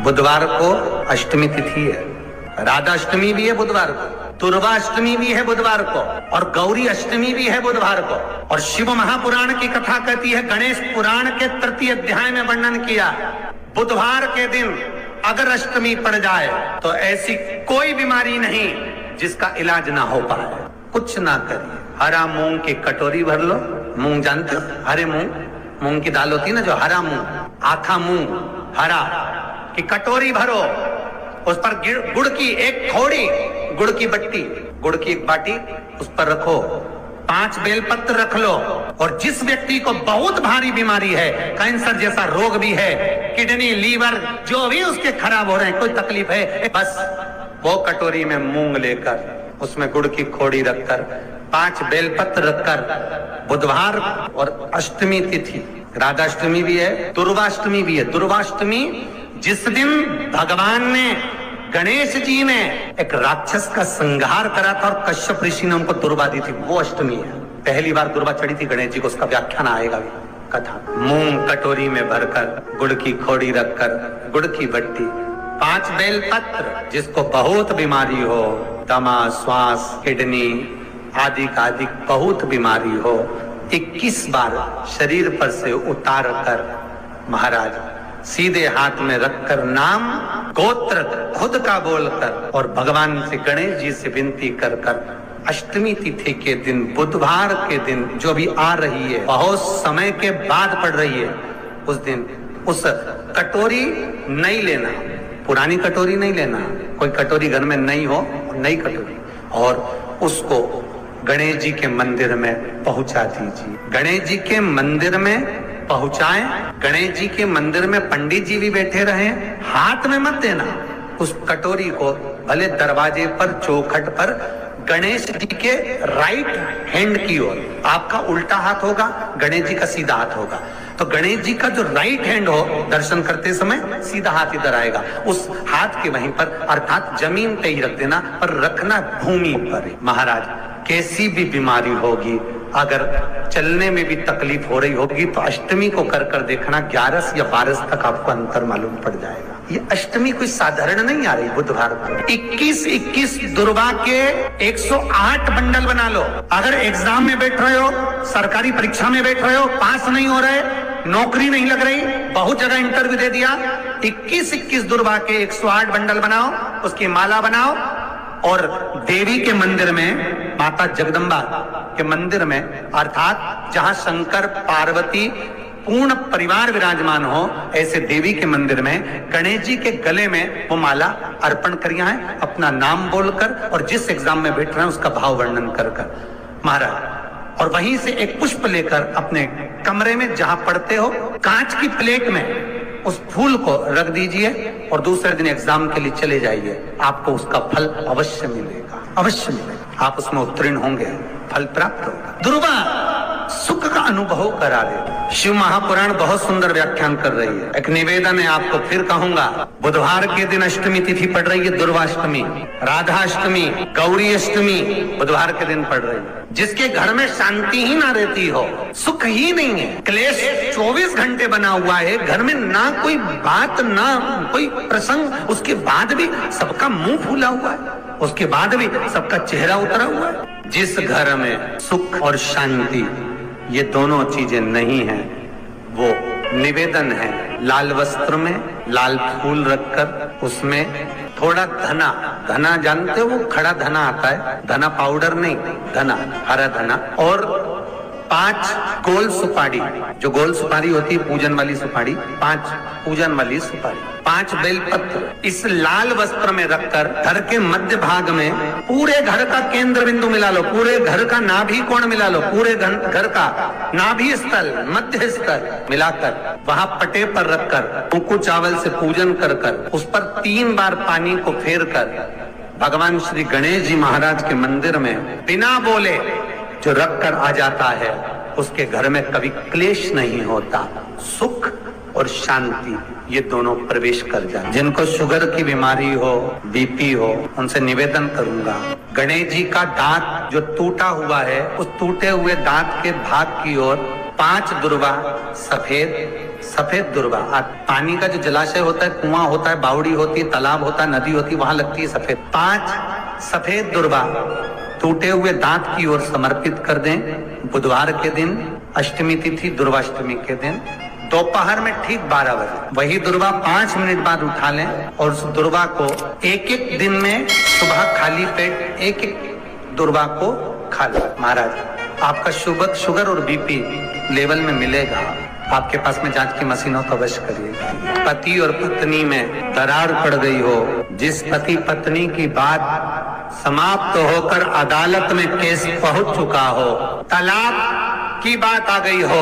बुधवार को अष्टमी तिथि है, राधाष्टमी भी है बुधवार को, दुर्वाष्टमी भी है बुधवार को, और गौरी अष्टमी भी है बुधवार को। और शिव महापुराण की कथा कहती है, गणेश पुराण के तृतीय अध्याय में वर्णन किया, बुधवार के दिन अगर अष्टमी पड़ जाए तो ऐसी कोई बीमारी नहीं जिसका इलाज ना हो पाए। कुछ ना करिए, हरा मूंग की कटोरी भर लो, मूंग जानते हो, हरे मूंग की दाल होती है ना, जो हरा मूंग, आखा मूंग हरा की कटोरी भरो, उस पर गुड़ की एक थोड़ी, गुड़ की बट्टी, गुड़ की एक बाटी उस पर रखो, 5 बेलपत्र रख लो, और जिस व्यक्ति को बहुत भारी बीमारी है, कैंसर जैसा रोग भी है, किडनी लीवर जो भी उसके खराब हो रहे हैं, कोई तकलीफ है, बस वो कटोरी में मूंग लेकर उसमें गुड़ की खोड़ी रखकर 5 बेलपत्र रखकर, बुधवार और अष्टमी तिथि, राधाष्टमी भी है, दुर्वाष्टमी भी है। दुर्वाष्टमी जिस दिन भगवान ने, गणेश जी ने एक राक्षस का संहार करा था और कश्यप ऋषि ने उनको दुर्वा दी थी, वो अष्टमी है। पहली बार दुर्वा चढ़ी थी गणेश जी को, उसका व्याख्यान आएगा भी कथा। मूंग कटोरी में भरकर, गुड़ की खोड़ी रखकर, गुड़ की बट्टी, 5 बेलपत्र, जिसको बहुत बीमारी हो, दमा, श्वास, किडनी आदि का आदि बहुत बीमारी हो, 21 बार शरीर पर से उतार कर महाराज सीधे हाथ में रखकर नाम गोत्र खुद का बोलकर और भगवान से, गणेश जी से विनती कर कर, अष्टमी तिथि के दिन, बुधवार के दिन जो भी आ रही है, बहुत समय के बाद पड़ रही है, उस दिन उस कटोरी नहीं लेना, पुरानी कटोरी नहीं लेना, कोई कटोरी घर में नहीं हो, नई कटोरी, और उसको गणेश जी के मंदिर में पहुंचा दीजिए। गणेश जी के मंदिर में पहुंचाएं, गणेश जी के मंदिर में पंडित जी भी बैठे रहे, हाथ में मत देना उस कटोरी को, भले दरवाजे पर, चौखट पर, गणेश जी के राइट हैंड की ओर, आपका उल्टा हाथ होगा, गणेश जी का सीधा हाथ होगा, तो गणेश जी का जो राइट हैंड हो, दर्शन करते समय सीधा हाथ इधर आएगा, उस हाथ के वहीं पर, अर्थात जमीन पे ही रख देना, पर रखना भूमि पर। महाराज कैसी भी बीमारी होगी, अगर चलने में भी तकलीफ हो रही होगी, तो अष्टमी को कर कर देखना, 11 या 12 तक आपको अंतर मालूम पड़ जाएगा। ये अष्टमी कोई साधारण नहीं आ रही बुधवार को। 21 दुर्वा के 108 बंडल बना लो। अगर एग्जाम में बैठ रहे हो, सरकारी परीक्षा में बैठ रहे हो, पास नहीं हो रहे, नौकरी नहीं लग रही, बहुत जगह इंटरव्यू दे दिया, 21 दुर्वा के 108 बंडल बनाओ, उसकी माला बनाओ, और देवी के मंदिर में, माता जगदम्बा के मंदिर में, अर्थात जहां शंकर पार्वती पूर्ण परिवार विराजमान हो, ऐसे देवी के मंदिर में गणेश जी के गले में वो माला अर्पण करिया है, अपना नाम बोलकर, और जिस एग्जाम में बैठ रहे हैं उसका भाव वर्णन कर कर महाराज, और वहीं से एक पुष्प लेकर अपने कमरे में जहां पढ़ते हो, कांच की प्लेट में उस फूल को रख दीजिए, और दूसरे दिन एग्जाम के लिए चले जाइए, आपको उसका फल अवश्य मिलेगा, अवश्य मिलेगा, आप उसमें उत्तीर्ण होंगे, फल प्राप्त होगा। दुर्वा सुख का अनुभव करा दे। शिव महापुराण बहुत सुंदर व्याख्यान कर रही है। एक निवेदन है आपको, फिर कहूंगा, बुधवार के दिन अष्टमी तिथि पड़ रही है, दुर्वाष्टमी, राधाष्टमी, गौरी अष्टमी बुधवार के दिन पड़ रही है। जिसके घर में शांति ही ना रहती हो, सुख ही नहीं है, क्लेश 24 घंटे बना हुआ है, घर में ना कोई बात, ना कोई प्रसंग, उसके बाद भी सबका मुंह फूला हुआ है, उसके बाद भी सबका चेहरा उतरा हुआ है। जिस घर में सुख और शांति ये दोनों चीजें नहीं है, वो निवेदन है, लाल वस्त्र में लाल फूल रखकर, उसमें थोड़ा धना, धना जानते हो, वो खड़ा धना आता है, धना पाउडर नहीं, धना, हरा धना, और 5 गोल सुपारी, जो गोल सुपारी होती है पूजन वाली सुपारी, 5 पूजन वाली सुपारी, 5 बेलपत्र, इस लाल वस्त्र में रखकर घर के मध्य भाग में पूरे घर का केंद्र बिंदु मिला लो, पूरे घर का नाभि कोण मिला लो, पूरे घर का नाभि स्थल, मध्य स्थल मिलाकर वहां पटे पर रखकर कुंकू चावल से पूजन कर कर, उस पर 3 बार पानी को फेर कर भगवान श्री गणेश जी महाराज के मंदिर में बिना बोले जो रख कर आ जाता है, उसके घर में कभी क्लेश नहीं होता, सुख और शांति ये दोनों प्रवेश कर जाए। जिनको शुगर की बीमारी हो, बीपी हो, उनसे निवेदन करूंगा, गणेश जी का दांत जो टूटा हुआ है, उस टूटे हुए दांत के भाग की ओर 5 दुर्वा सफेद सफेद दुर्वा। पानी का जो जलाशय होता है, कुआं होता है, बावड़ी होती है, तालाब होता है, नदी होती है, वहां लगती है सफेद। 5 सफेद दुर्वा टूटे हुए दांत की ओर समर्पित कर दें। बुधवार के दिन, अष्टमी तिथि दुर्वाष्टमी के दिन, दोपहर में ठीक 12 बजे वही दुर्वा 5 मिनट बाद उठा लें और उस दुर्वा को एक दिन में सुबह खाली पेट एक दुर्वा को खा लें। महाराज आपका शुगर और बीपी लेवल में मिलेगा। आपके पास में जांच की मशीन हो तो अवश्य करिएगा। पति और पत्नी में दरार पड़ गई हो, जिस पति पत्नी की बात समाप्त होकर अदालत में केस पहुंच चुका हो, तलाक की बात आ गई हो,